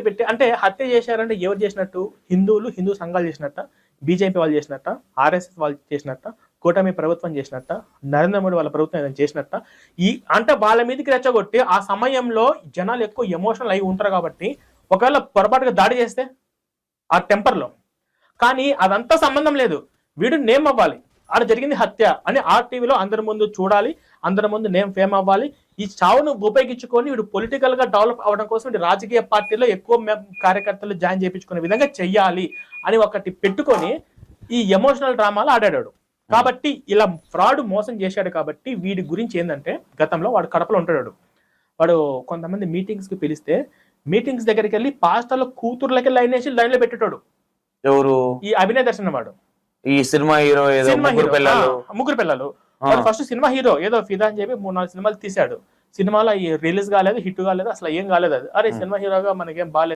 పెట్టి అంటే హత్య చేశారంటే ఎవరు చేసినట్టు? హిందువులు, హిందూ సంఘాలు చేసినట్ట, బీజేపీ వాళ్ళు చేసినట్ట, ఆర్ఎస్ఎస్ వాళ్ళు చేసినట్ట, కూటమి ప్రభుత్వం చేసినట్ట, నరేంద్ర మోడీ వాళ్ళ ప్రభుత్వం ఏదైనా చేసినట్ట. అంటే వాళ్ళ మీదకి రెచ్చగొట్టి ఆ సమయంలో జనాలు ఎక్కువ ఎమోషనల్ అయి ఉంటారు కాబట్టి ఒకవేళ పొరపాటుగా దాడి చేస్తే ఆ టెంపర్లో, కానీ అదంతా సంబంధం లేదు. వీడు నేమ్ అవ్వాలి, ఆడ జరిగింది హత్య అని ఆర్టీవీలో అందరి ముందు చూడాలి, అందరి ముందు నేమ్ ఫేమ్ అవ్వాలి. ఈ చావును ఉపయోగించుకొని వీడు పొలిటికల్ గా డెవలప్ అవడం కోసం వీడు రాజకీయ పార్టీలో ఎక్కువ కార్యకర్తలు జాయిన్ చేయించుకునే విధంగా చెయ్యాలి అని ఒకటి పెట్టుకొని ఈ ఎమోషనల్ డ్రామాలు ఆడాడు. కాబట్టి ఇలా ఫ్రాడ్ మోసం చేశాడు. కాబట్టి వీడి గురించి ఏంటంటే, గతంలో వాడు కడపలో ఉంటాడు. వాడు కొంతమంది మీటింగ్స్ కి పిలిస్తే మీటింగ్స్ దగ్గరికి వెళ్ళి పాస్టర్ల కూతుర్లకి లైన్ వేసి లైన్ లో పెట్టేటాడు. ఎవరు? ఈ అభినయ్ దర్శన్ వాడు, ఈ సినిమా హీరో. ముగ్గురు పిల్లలు. ఫస్ట్ సినిమా హీరో ఏదో ఫిదా అని చెప్పి 3-4 సినిమాలు తీశాడు. సినిమాలో రిలీజ్ కాలేదు, హిట్ కాలేదు, అసలు ఏం కాలేదు. అది అరే సినిమా హీరోగా మనకేం బాగాలేదు.